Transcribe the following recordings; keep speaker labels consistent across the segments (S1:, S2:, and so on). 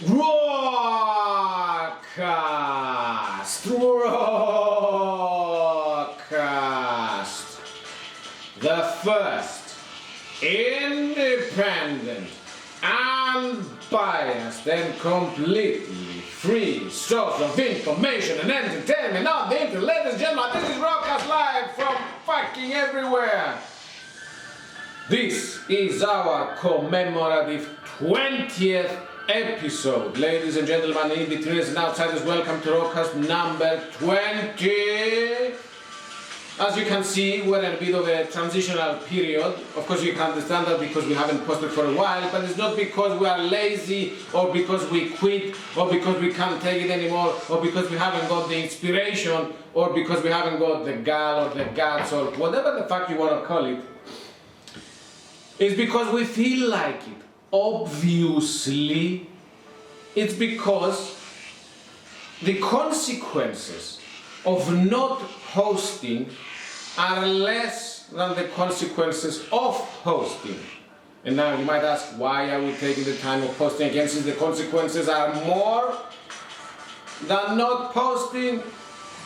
S1: RawCast! The first independent, unbiased and completely free source of information and entertainment on the internet. Ladies and gentlemen, this is RawCast live from fucking everywhere. This is our commemorative 20th episode. Ladies and gentlemen, in-betweeners and outsiders, welcome to RawCast number 20. As you can see, we're in a bit of a transitional period. Of course, you can understand that because we haven't posted for a while, but it's not because we are lazy or because we quit or because we can't take it anymore or because we haven't got the inspiration or because we haven't got the gall or the guts or whatever the fuck you want to call it. It's because we feel like it. Obviously, it's because the consequences of not hosting are less than the consequences of hosting. And now you might ask, why are we taking the time of posting again since the consequences are more than not posting?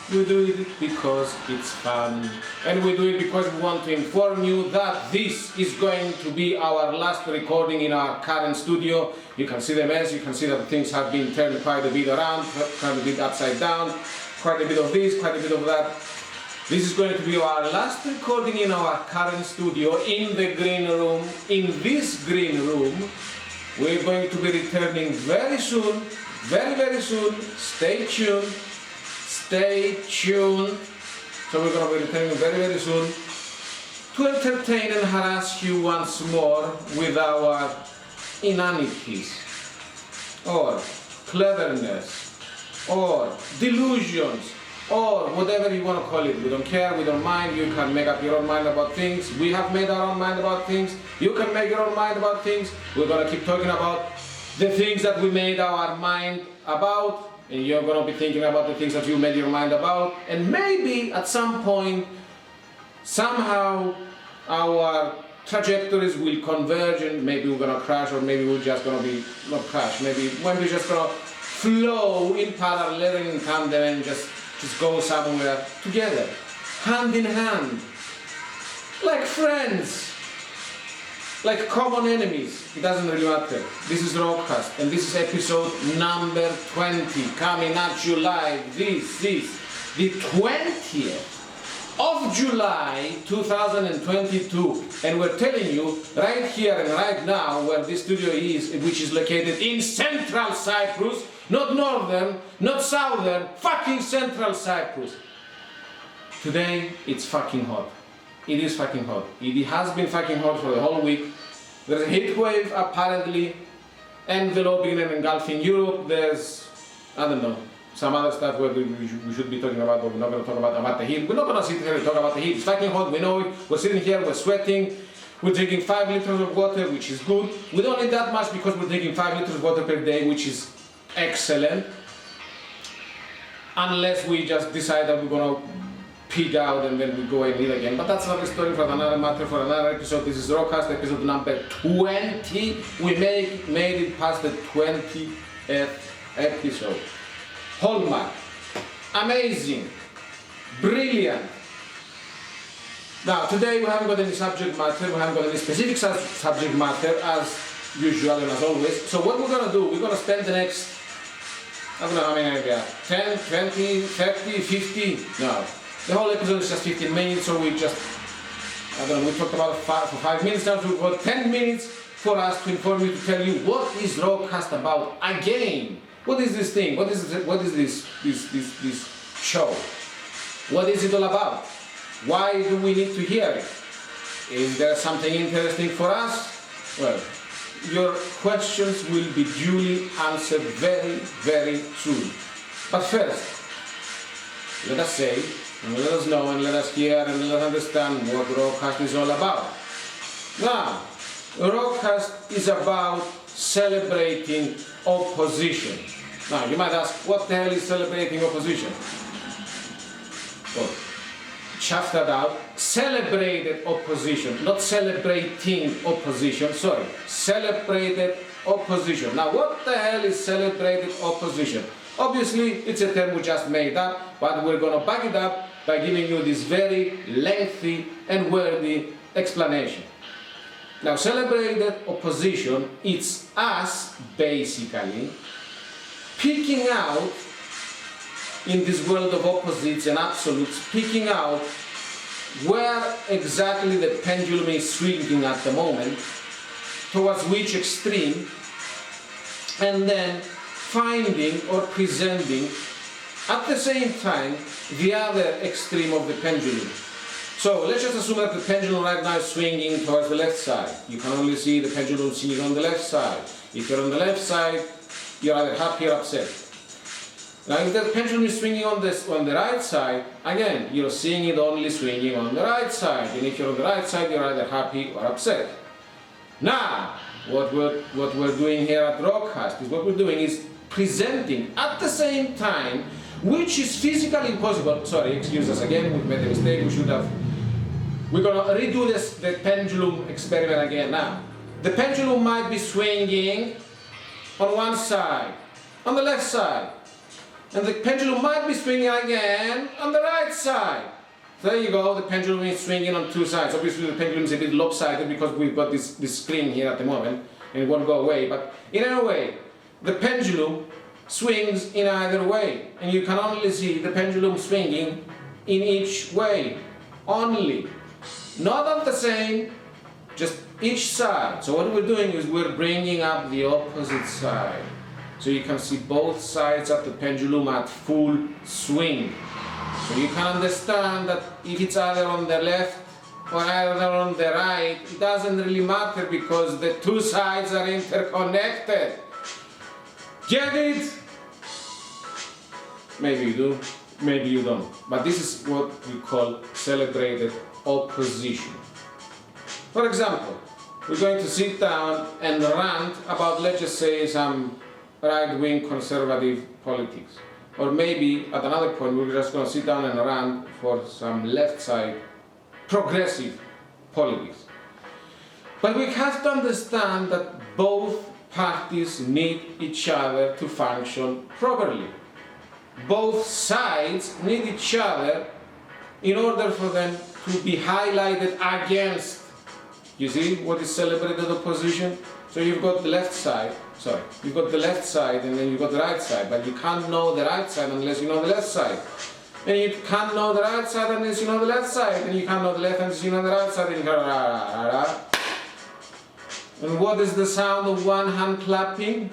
S1: We do it because it's fun. And we do it because we want to inform you that this is going to be our last recording in our current studio. You can see the mess, you can see that things have been turned quite a bit around, quite a bit upside down, quite a bit of this, quite a bit of that. This is going to be our last recording in our current studio, in the green room. In this green room, we're going to be returning very soon, very soon. Stay tuned. Stay tuned. So we're going to be returning very soon to entertain and harass you once more with our inanities, or cleverness, or delusions, or whatever you want to call it. We don't care, we don't mind. You can make up your own mind about things. We have made our own mind about things. You can make your own mind about things. We're going to keep talking about the things that we made our mind about. And you're going to be thinking about the things that you made your mind about. And maybe at some point, somehow, our trajectories will converge and maybe we're going to crash, or maybe we're just going to be, not crash, maybe we're just going to flow in parallel and in tandem and just go somewhere together, hand in hand, like friends. Like common enemies, it doesn't really matter. This is RawCast, and this is episode number 20, coming at you live. This is the 20th of July 2022, and we're telling you right here and right now where this studio is, which is located in Central Cyprus, not Northern, not Southern, fucking Central Cyprus. Today, it's fucking hot. It is fucking hot. It has been fucking hot for the whole week. There's a heat wave apparently enveloping and engulfing Europe. There's, I don't know, some other stuff where we should be talking about, but we're not going to talk about the heat. We're not going to sit here and talk about the heat. It's fucking hot, we know it. We're sitting here, we're sweating. We're drinking 5 liters of water, which is good. We don't need that much because we're drinking 5 liters of water per day, which is excellent. Unless we just decide that we're going to pig out and then we go and eat again. But that's another story for another matter, for another episode. This is RawCast episode number 20. We made it past the 20th episode. Hallmark. Amazing. Brilliant. Now, today we haven't got any subject matter, we haven't got any specific subject matter as usual and as always. So what we're going to do, we're going to spend the next, I don't know how many there are, 10, 20, 30, 50, no. The whole episode is just 15 minutes, so we just, I don't know, we talked about it for 5 minutes now, so we've got 10 minutes for us to inform you, to tell you what is RawCast about again. What is this thing? What is this show? What is it all about? Why do we need to hear it? Is there something interesting for us? Well, your questions will be duly answered very soon. But first, let us say, and let us know, and let us hear, and let us understand what RawCast is all about. Now, RawCast is about celebrating opposition. Now, you might ask, what the hell is celebrating opposition? Well, chuff that out, celebrated opposition, not celebrating opposition, sorry, celebrated opposition. Now what the hell is celebrated opposition? Obviously it's a term we just made up, but we're going to back it up by giving you this very lengthy and wordy explanation. Now celebrated opposition, it's us basically picking out, in this world of opposites and absolutes, picking out where exactly the pendulum is swinging at the moment, towards which extreme, and then finding or presenting at the same time the other extreme of the pendulum. So let's just assume that the pendulum right now is swinging towards the left side. You can only see the pendulum swinging on the left side. If you're on the left side, you're either happy or upset. Now if the pendulum is swinging on the right side, again, you're seeing it only swinging on the right side. And if you're on the right side, you're either happy or upset. Now, what we're doing here at RawCast is what we're doing is presenting at the same time, which is physically impossible. Sorry, excuse us again, we've made a mistake, we're going to redo the pendulum experiment again now. The pendulum might be swinging on one side, on the left side, and the pendulum might be swinging again on the right side. So there you go, the pendulum is swinging on two sides. Obviously the pendulum is a bit lopsided because we've got this screen here at the moment and it won't go away, but in any way, the pendulum swings in either way, and you can only see the pendulum swinging in each way, only. Not on the same, just each side. So what we're doing is we're bringing up the opposite side. So you can see both sides of the pendulum at full swing. So you can understand that if it's either on the left or either on the right, it doesn't really matter because the two sides are interconnected. Get it? Maybe you do, maybe you don't. But this is what we call celebrated opposition. For example, we're going to sit down and rant about, let's just say, some right-wing conservative politics. Or maybe at another point we're just going to sit down and rant for some left-side progressive politics. But we have to understand that both parties need each other to function properly. Both sides need each other in order for them to be highlighted against. You see what is celebrated opposition? So you've got the left side, you've got the left side and then you've got the right side, but you can't know the right side unless you know the left side. And you can't know the right side unless you know the left side, and you can't know the left unless you know the right side, and you go rah, rah, rah. And what is the sound of one hand clapping?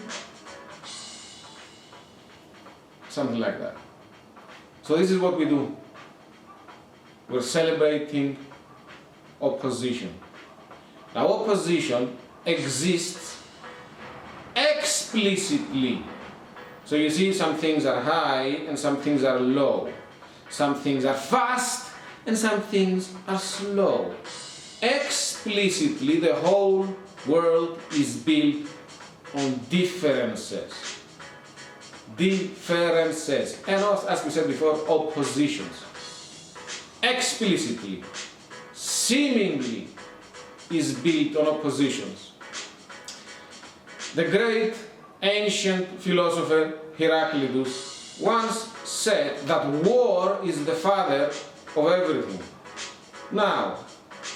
S1: Something like that. So this is what we do. We're celebrating opposition. Now opposition exists explicitly. So you see some things are high and some things are low. Some things are fast and some things are slow. Explicitly, the whole world is built on differences. Differences. And also, as we said before, oppositions. Explicitly, seemingly, is built on oppositions. The great ancient philosopher Heraclitus once said that war is the father of everything. Now,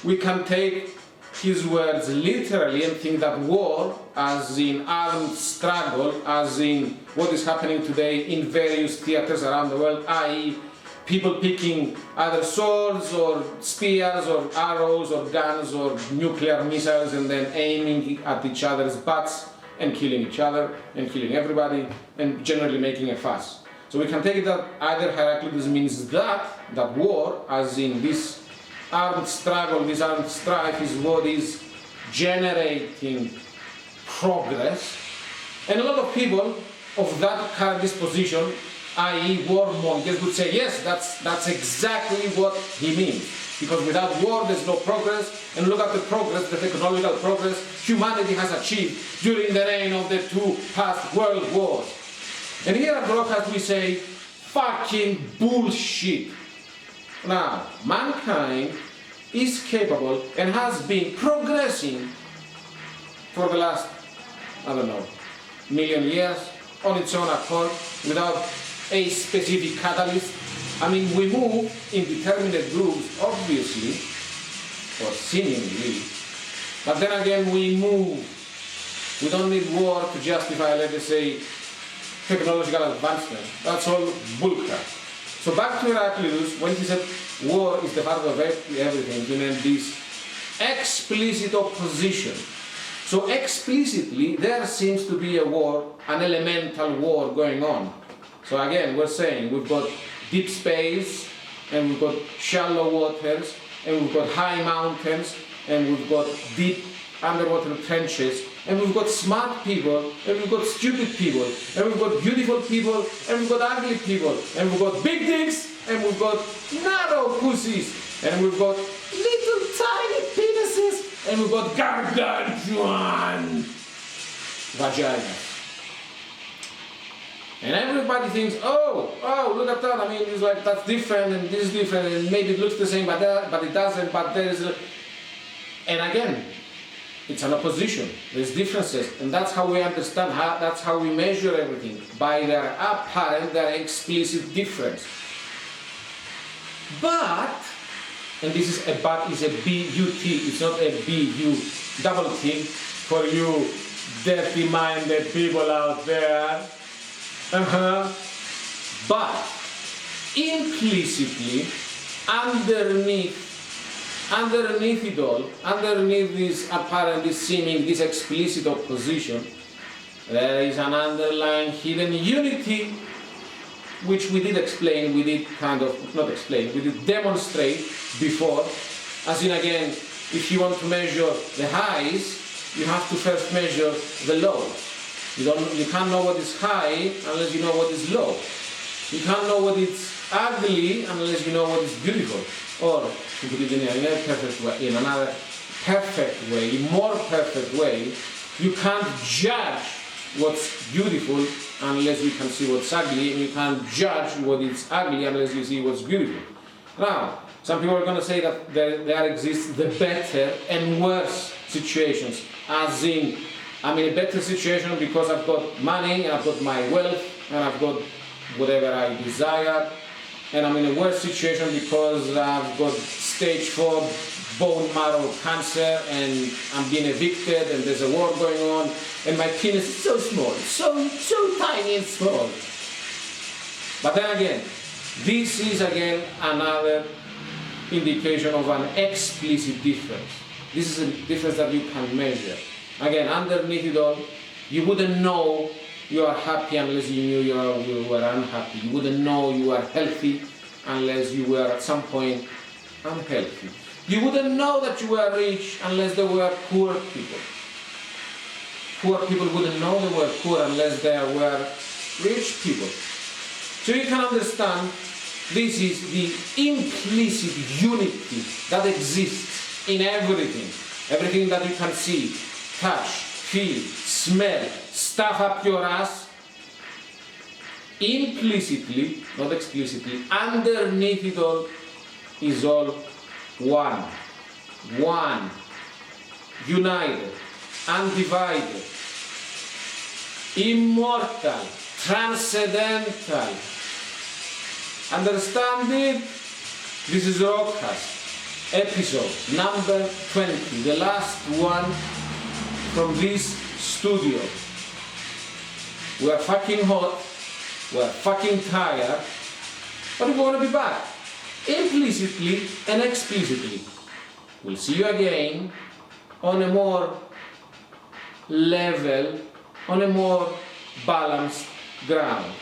S1: we can take his words literally and think that war, as in armed struggle, as in what is happening today in various theaters around the world, i.e. people picking either swords or spears or arrows or guns or nuclear missiles and then aiming at each other's butts and killing each other and killing everybody and generally making a fuss. So we can take it that either Heraclitus means that war, as in this armed struggle, this armed strife, is what is generating progress. And a lot of people of that kind of disposition, i.e. warmongers, would say, yes, that's exactly what he means. Because without war, there's no progress. And look at the progress, the technological progress humanity has achieved during the reign of the two past world wars. And here at RawCast we say, fucking bullshit. Now, mankind is capable and has been progressing for the last, I don't know, million years on its own accord without a specific catalyst. I mean, we move in determinate groups, obviously, or seemingly, but then again we move. We don't need war to justify, let us say, technological advancement. That's all bullcrap. So back to Heraclitus, when he said war is the heart of everything, he meant this explicit opposition. So explicitly, there seems to be a war, an elemental war going on. So again, we're saying we've got deep space, and we've got shallow waters, and we've got high mountains, and we've got deep underwater trenches, and we've got smart people, and we've got stupid people, and we've got beautiful people, and we've got ugly people, and we've got big dicks, and we've got narrow pussies, and we've got little tiny penises, and we've got gargantuan vaginas. And everybody thinks, oh, look at that, I mean, it's like, that's different, and this is different, and maybe it looks the same, but it doesn't, but there's... And again, it's an opposition, there's differences, and that's how we understand, that's how we measure everything, by their apparent, their explicit difference. But, and this is a but, is a B-U-T, it's not a B-U double T, for you dirty-minded people out there. But, implicitly, underneath it all, underneath this apparently seeming, this explicit opposition, there is an underlying hidden unity, which we did explain, we did kind of, not explain, we did demonstrate before, as in again, if you want to measure the highs, you have to first measure the lows. You can't know what is high unless you know what is low. You can't know what is ugly unless you know what is beautiful. Or, to put it in a perfect way, in another perfect way, more perfect way, you can't judge what's beautiful unless you can see what's ugly, and you can't judge what is ugly unless you see what's beautiful. Now, some people are going to say that there exists the better and worse situations, as in, I'm in a better situation because I've got money, and I've got my wealth, and I've got whatever I desire, and I'm in a worse situation because I've got stage 4 bone marrow cancer, and I'm being evicted, and there's a war going on, and my penis is so small, so tiny and small. But then again, this is again another indication of an explicit difference. This is a difference that you can measure. Again, underneath it all, you wouldn't know you are happy unless you knew you were unhappy. You wouldn't know you are healthy unless you were at some point unhealthy. You wouldn't know that you were rich unless there were poor people. Poor people wouldn't know they were poor unless there were rich people. So you can understand, this is the implicit unity that exists in everything. Everything that you can see, touch, feel, smell, stuff up your ass, implicitly, not explicitly, underneath it all is all one, united, undivided, immortal, transcendental. Understand it? This is RawCast, episode number 20, the last one from this studio. We are fucking hot, we are fucking tired, but we want to be back, implicitly and explicitly. We'll see you again on a more level, on a more balanced ground.